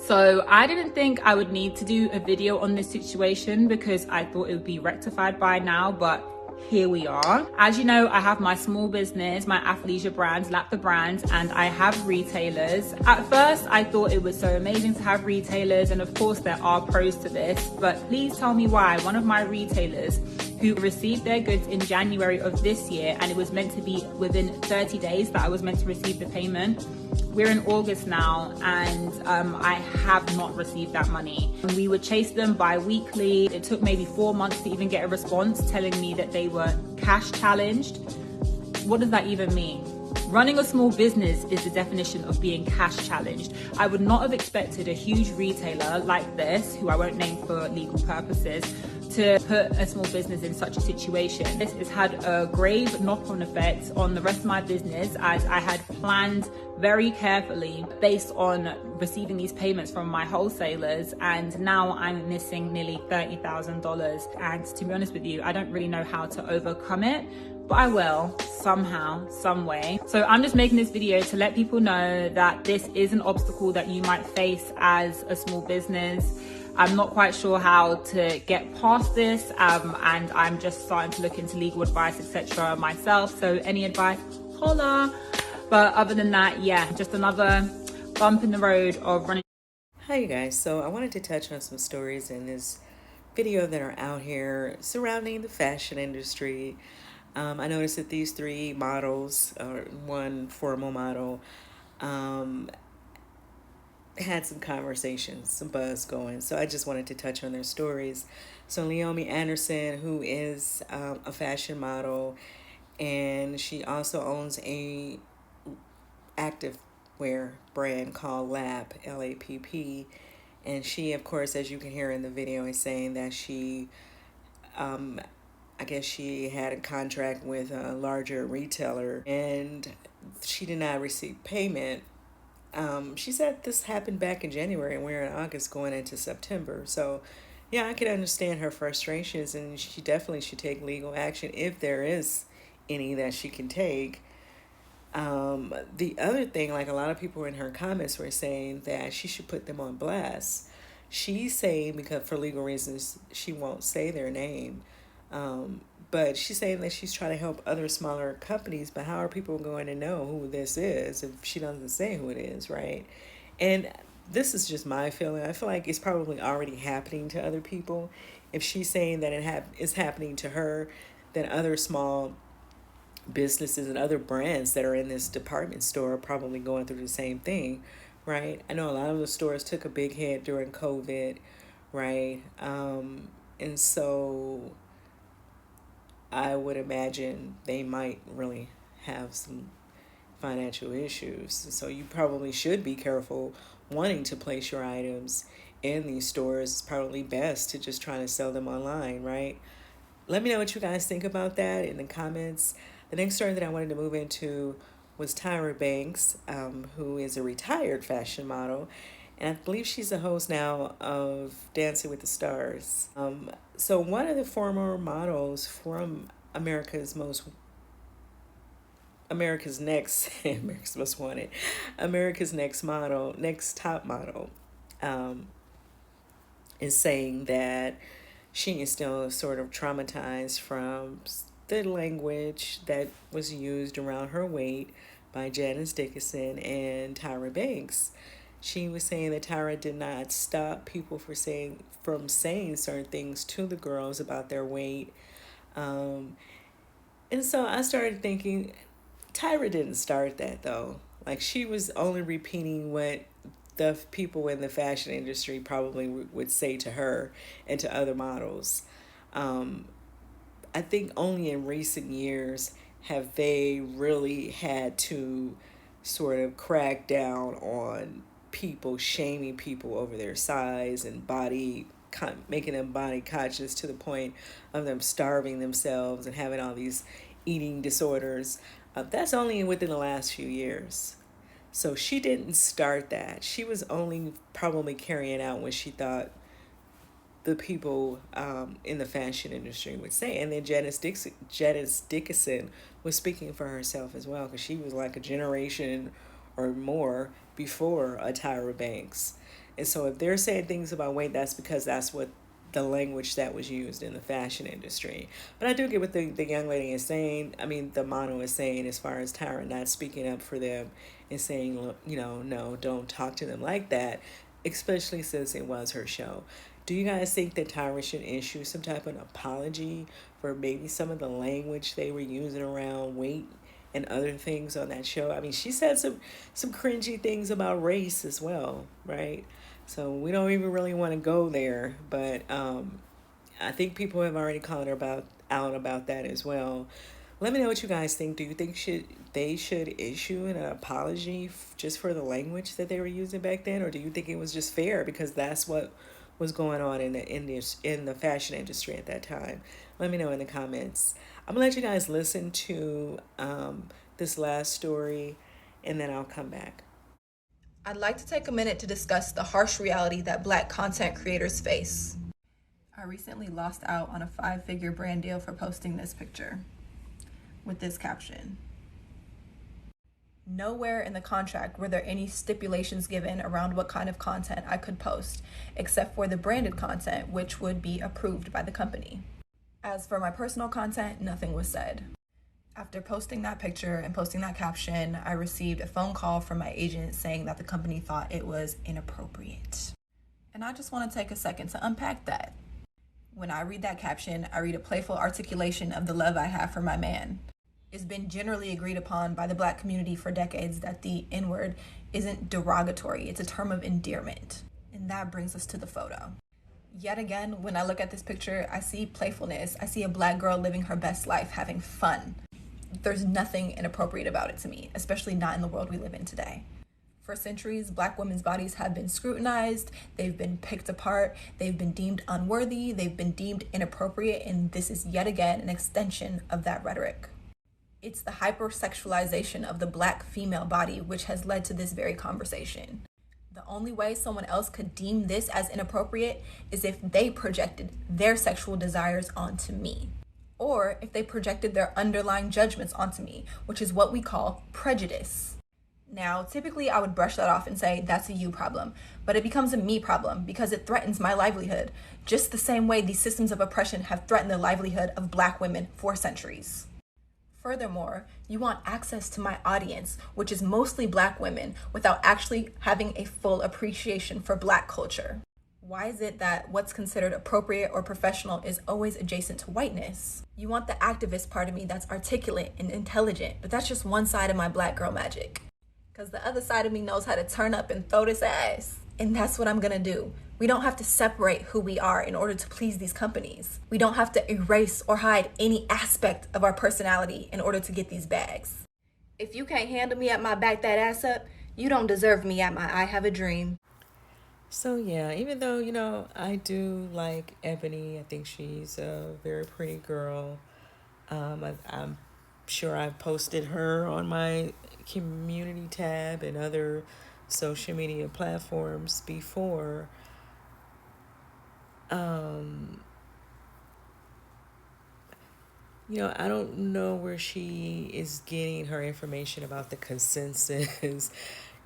So I didn't think I would need to do a video on this situation because I thought it would be rectified by now, but here we are. As you know, I have my small business, my athleisure brand, Lap the Brand, and I have retailers. At first, I thought it was so amazing to have retailers, and of course there are pros to this, but please tell me why one of my retailers who received their goods in January of this year, and it was meant to be within 30 days that I was meant to receive the payment. We're in August now, and I have not received that money. We would chase them bi-weekly. It took maybe 4 months to even get a response telling me that they were cash challenged. What does that even mean? Running a small business is the definition of being cash challenged. I would not have expected a huge retailer like this, who I won't name for legal purposes, to put a small business in such a situation. This has had a grave knock-on effect on the rest of my business, as I had planned very carefully based on receiving these payments from my wholesalers, and now I'm missing nearly $30,000. And to be honest with you, I don't really know how to overcome it, but I will somehow, some way. So I'm just making this video to let people know that this is an obstacle that you might face as a small business. I'm not quite sure how to get past this, and I'm just starting to look into legal advice, etc. myself. So any advice, holla. But other than that, yeah, just another bump in the road of running. Hi you guys, so I wanted to touch on some stories in this video that are out here surrounding the fashion industry. I noticed that these three models, or one formal model, had some conversations, some buzz going. So I just wanted to touch on their stories. So Leomie Anderson, who is a fashion model, and she also owns a active wear brand called Lap, L-A-P-P. And she, of course, as you can hear in the video, is saying that she, I guess she had a contract with a larger retailer and she did not receive payment. She said this happened back in January and we're in August going into September. So yeah, I can understand her frustrations, and she definitely should take legal action if there is any that she can take. The other thing, like a lot of people in her comments were saying that she should put them on blast. She's saying, because for legal reasons, she won't say their name. But she's saying that she's trying to help other smaller companies, but how are people going to know who this is if she doesn't say who it is, right? And this is just my feeling. I feel like it's probably already happening to other people. If she's saying that it's happening to her, then other small businesses and other brands that are in this department store are probably going through the same thing, right? I know a lot of the stores took a big hit during COVID, right? And so I would imagine they might really have some financial issues. So you probably should be careful wanting to place your items in these stores. It's probably best to just try to sell them online, right? Let me know what you guys think about that in the comments. The next story that I wanted to move into was Tyra Banks, who is a retired fashion model. And I believe she's the host now of Dancing with the Stars. So one of the former models from America's Next, America's Most Wanted, America's Next Model, Next Top Model, is saying that she is still sort of traumatized from the language that was used around her weight by Janice Dickinson and Tyra Banks. She was saying that Tyra did not stop people from saying certain things to the girls about their weight. And so I started thinking, Tyra didn't start that though. Like, she was only repeating what the people in the fashion industry probably would say to her and to other models. I think only in recent years have they really had to sort of crack down on people shaming people over their size and making them body conscious to the point of them starving themselves and having all these eating disorders. That's only within the last few years. So she didn't start that. She was only probably carrying out what she thought the people in the fashion industry would say. And then Janice Dickinson was speaking for herself as well, because she was like a generation or more before a Tyra Banks. And so if they're saying things about weight, that's because that's what the language that was used in the fashion industry. But I do get what the young lady is saying. I mean, the model is saying, as far as Tyra not speaking up for them and saying, look, you know, no, don't talk to them like that, especially since it was her show. Do you guys think that Tyra should issue some type of apology for maybe some of the language they were using around weight and other things on that show? I mean, she said some cringy things about race as well, right? So we don't even really want to go there, but I think people have already called her out about that as well. Let me know what you guys think. Do you think they should issue an apology just for the language that they were using back then, or do you think it was just fair because that's what was going on in the fashion industry at that time? Let me know in the comments. I'm gonna let you guys listen to this last story, and then I'll come back. I'd like to take a minute to discuss the harsh reality that Black content creators face. I recently lost out on a 5-figure brand deal for posting this picture with this caption. Nowhere in the contract were there any stipulations given around what kind of content I could post, except for the branded content, which would be approved by the company. As for my personal content, nothing was said. After posting that picture and posting that caption, I received a phone call from my agent saying that the company thought it was inappropriate. And I just want to take a second to unpack that. When I read that caption, I read a playful articulation of the love I have for my man. It's been generally agreed upon by the Black community for decades that the N-word isn't derogatory, it's a term of endearment. And that brings us to the photo. Yet again, when I look at this picture, I see playfulness. I see a Black girl living her best life, having fun. There's nothing inappropriate about it to me, especially not in the world we live in today. For centuries, Black women's bodies have been scrutinized, they've been picked apart, they've been deemed unworthy, they've been deemed inappropriate, and this is yet again an extension of that rhetoric. It's the hypersexualization of the Black female body which has led to this very conversation. The only way someone else could deem this as inappropriate is if they projected their sexual desires onto me, or if they projected their underlying judgments onto me, which is what we call prejudice. Now, typically I would brush that off and say that's a you problem, but it becomes a me problem because it threatens my livelihood, just the same way these systems of oppression have threatened the livelihood of Black women for centuries. Furthermore, you want access to my audience, which is mostly Black women, without actually having a full appreciation for Black culture. Why is it that what's considered appropriate or professional is always adjacent to whiteness? You want the activist part of me that's articulate and intelligent, but that's just one side of my Black girl magic. Because the other side of me knows how to turn up and throw this ass. And that's what I'm gonna do. We don't have to separate who we are in order to please these companies. We don't have to erase or hide any aspect of our personality in order to get these bags. If you can't handle me at my back that ass up, you don't deserve me at my I have a dream. So yeah, even though, you know, I do like Ebony, I think she's a very pretty girl. I'm sure I've posted her on my community tab and other social media platforms before. You know, I don't know where she is getting her information about the consensus.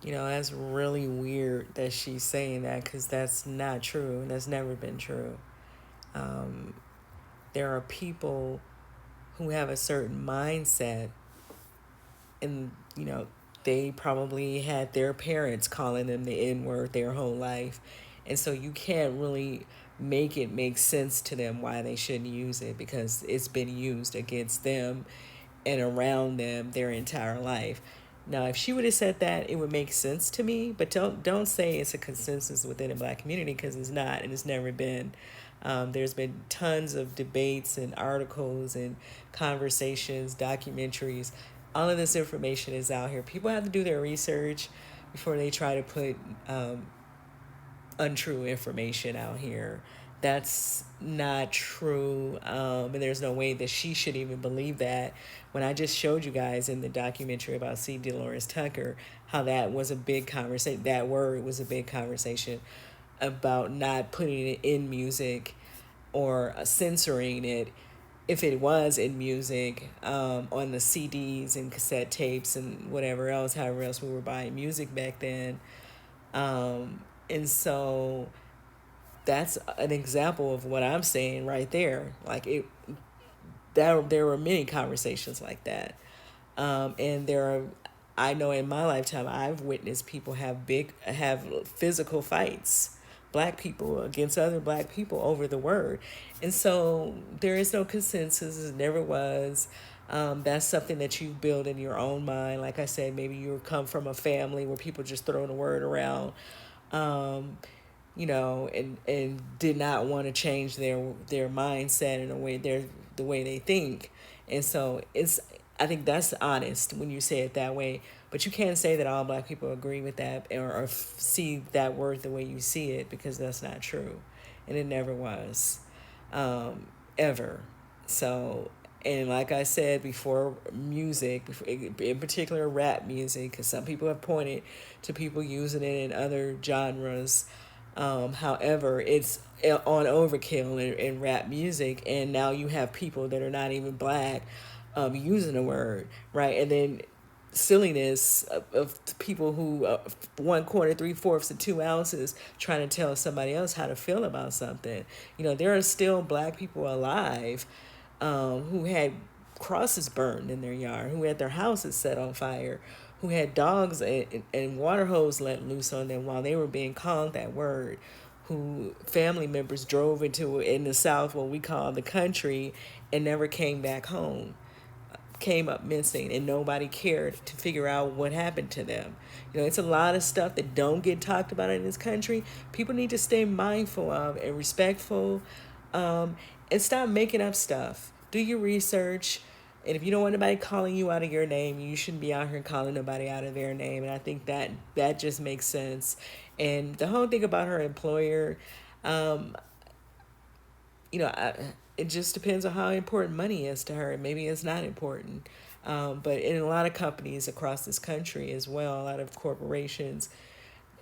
You know, that's really weird that she's saying that because that's not true and that's never been true. There are people who have a certain mindset and, you know, they probably had their parents calling them the N-word their whole life. And so you can't really make it make sense to them why they shouldn't use it because it's been used against them and around them their entire life. Now, if she would have said that, it would make sense to me, but don't say it's a consensus within the Black community because it's not and it's never been. There's been tons of debates and articles and conversations, documentaries. All of this information is out here. People have to do their research before they try to put untrue information out here. That's not true, and there's no way that she should even believe that. When I just showed you guys in the documentary about C. Dolores Tucker, how that was a big conversation, that word was a big conversation about not putting it in music or censoring it if it was in music, on the CDs and cassette tapes and whatever else, however else we were buying music back then. And so that's an example of what I'm saying right there. Like there were many conversations like that. And there are, I know in my lifetime, I've witnessed people have physical fights, black people against other black people over the word. And so there is no consensus, it never was. That's something that you build in your own mind. Like I said, maybe you come from a family where people just throw the word around. And did not want to change their mindset and the way they think. And so I think that's honest when you say it that way. But you can't say that all black people agree with that or see that word the way you see it, because that's not true, and it never was, ever. So, and like I said before, music, in particular rap music, because some people have pointed to people using it in other genres. However, it's on overkill in rap music, and now you have people that are not even black using the word, right? And then silliness of people who 1/4, 3/4, and 2 ounces trying to tell somebody else how to feel about something. There are still black people alive who had crosses burned in their yard, who had their houses set on fire, who had dogs and water hose let loose on them while they were being called that word, who family members drove into in the South, what we call the country, and never came back home, came up missing, and nobody cared to figure out what happened to them. It's a lot of stuff that don't get talked about in this country. People need to stay mindful of and respectful, and stop making up stuff. Do your research. And if you don't want anybody calling you out of your name, you shouldn't be out here calling nobody out of their name. And I think that just makes sense. And the whole thing about her employer, it just depends on how important money is to her. Maybe it's not important. But in a lot of companies across this country as well, a lot of corporations,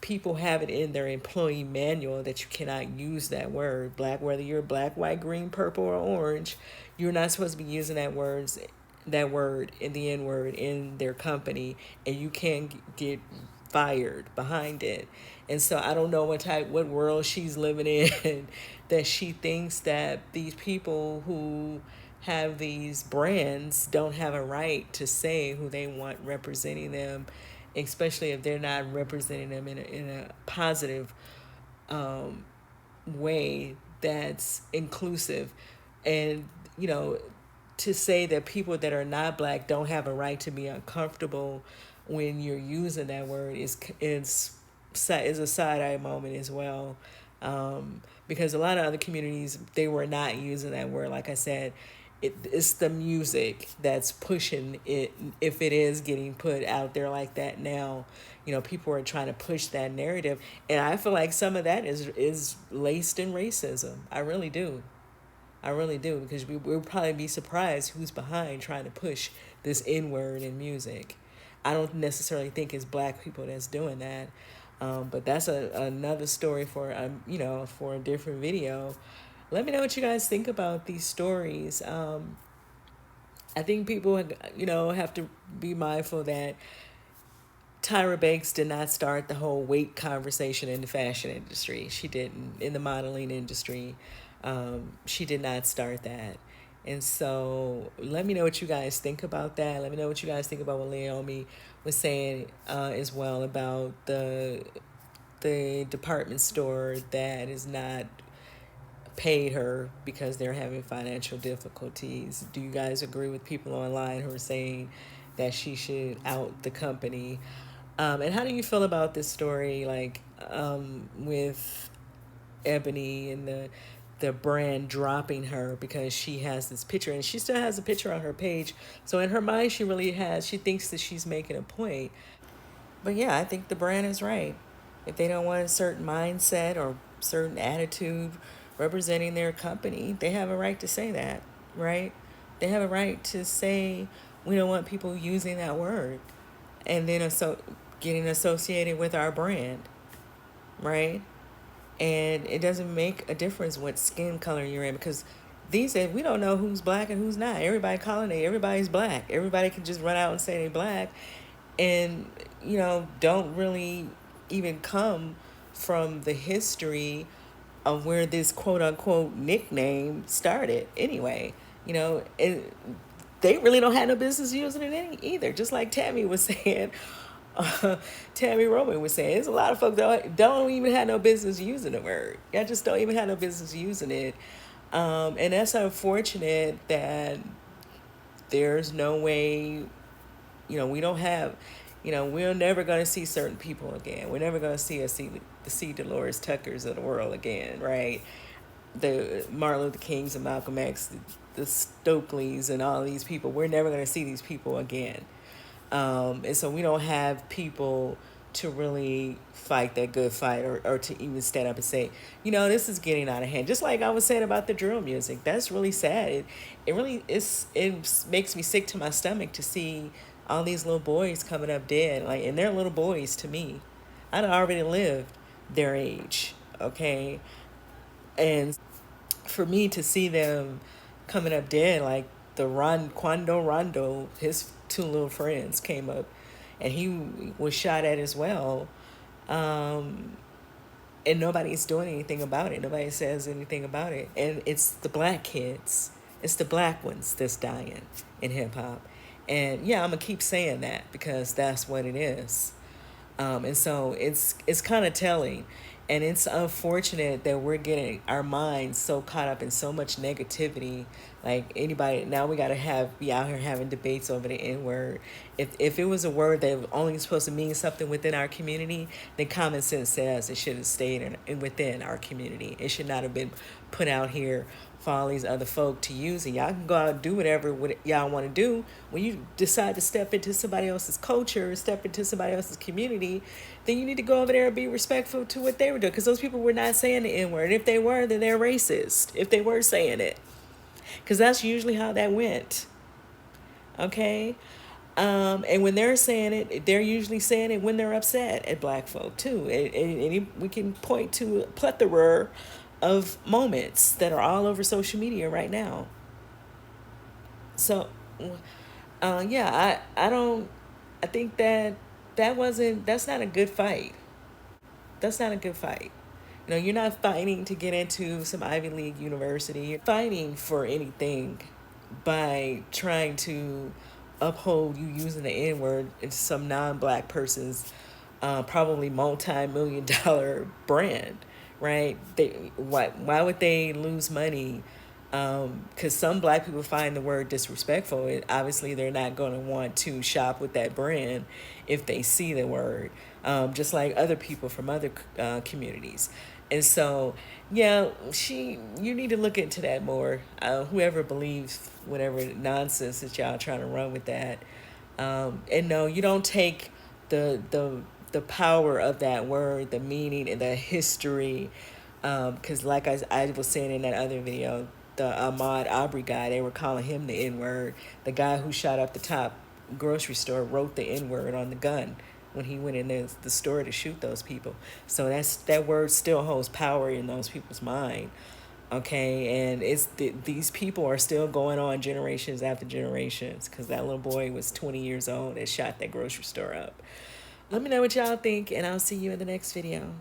people have it in their employee manual that you cannot use that word. Black, whether you're black, white, green, purple, or orange, you're not supposed to be using that word in the N word in their company, and you can get fired behind it. And so I don't know what world she's living in that she thinks that these people who have these brands don't have a right to say who they want representing them, especially if they're not representing them in a positive way that's inclusive. And to say that people that are not black don't have a right to be uncomfortable when you're using that word is a side-eye moment as well. Because a lot of other communities, they were not using that word. Like I said, it's the music that's pushing it. If it is getting put out there like that now, people are trying to push that narrative. And I feel like some of that is laced in racism. I really do, because we'll probably be surprised who's behind trying to push this N-word in music. I don't necessarily think it's black people that's doing that. But that's another story for for a different video. Let me know what you guys think about these stories. I think people have to be mindful that Tyra Banks did not start the whole weight conversation in the fashion industry. She didn't. In the modeling industry, she did not start that. And so let me know what you guys think about that. Let me know what you guys think about what Leomie was saying as well about the department store that is not paid her because they're having financial difficulties. Do you guys agree with people online who are saying that she should out the company? And how do you feel about this story, like with Ebony and the brand dropping her because she has this picture, and she still has a picture on her page. So in her mind, she thinks that she's making a point. But yeah, I think the brand is right. If they don't want a certain mindset or certain attitude representing their company, they have a right to say that, right? They have a right to say, we don't want people using that word and then getting associated with our brand, right? And it doesn't make a difference what skin color you're in, because these days we don't know who's black and who's not. Everybody's black. Everybody can just run out and say they're black and, don't really even come from the history of where this quote unquote nickname started anyway. You know, they really don't have no business using it either. Just like Tammy was saying, Tammy Roman was saying, there's a lot of folks that don't even have no business using the word. Y'all just don't even have no business using it. And that's unfortunate that there's no way, we don't have, we're never going to see certain people again. We're never going to see the C. Dolores Tuckers of the world again, right? The Martin Luther Kings and Malcolm X, the Stokeleys and all these people. We're never going to see these people again. And so we don't have people to really fight that good fight, or to even stand up and say, this is getting out of hand. Just like I was saying about the drill music. That's really sad. It makes me sick to my stomach to see all these little boys coming up dead. And they're little boys to me. I'd already lived their age, okay? And for me to see them coming up dead, like Quando Rondo, his two little friends came up and he was shot at as well. And nobody's doing anything about it. Nobody says anything about it. And it's the black kids. It's the black ones that's dying in hip hop. And yeah, I'm going to keep saying that because that's what it is. And so it's kind of telling. And it's unfortunate that we're getting our minds so caught up in so much negativity. Like anybody, now we got to be out here having debates over the N-word. If it was a word that was only supposed to mean something within our community, then common sense says it should have stayed within our community. It should not have been put out here for all these other folk to use it. Y'all can go out and do whatever y'all want to do. When you decide to step into somebody else's culture, step into somebody else's community, then you need to go over there and be respectful to what they were doing. Because those people were not saying the N-word. And if they were, then they're racist. If they were saying it. Because that's usually how that went. Okay? And when they're saying it, they're usually saying it when they're upset at black folk too. And we can point to a plethora of moments that are all over social media right now. So, yeah, I think that's not a good fight. That's not a good fight. You're not fighting to get into some Ivy League university. You're fighting for anything by trying to uphold you using the N-word in some non-black person's probably multi-million-dollar brand, right? Why would they lose money? Because some black people find the word disrespectful. And obviously, they're not going to want to shop with that brand if they see the word, just like other people from other communities. And so, yeah, you need to look into that more. Whoever believes whatever nonsense that y'all trying to run with that. And no, you don't take the power of that word, the meaning and the history. Because like I was saying in that other video, the Ahmaud Arbery guy, they were calling him the N-word. The guy who shot up the top grocery store wrote the N-word on the gun when he went in the store to shoot those people. So that word still holds power in those people's mind. Okay, and these people are still going on generations after generations because that little boy was 20 years old and shot that grocery store up. Let me know what y'all think, and I'll see you in the next video.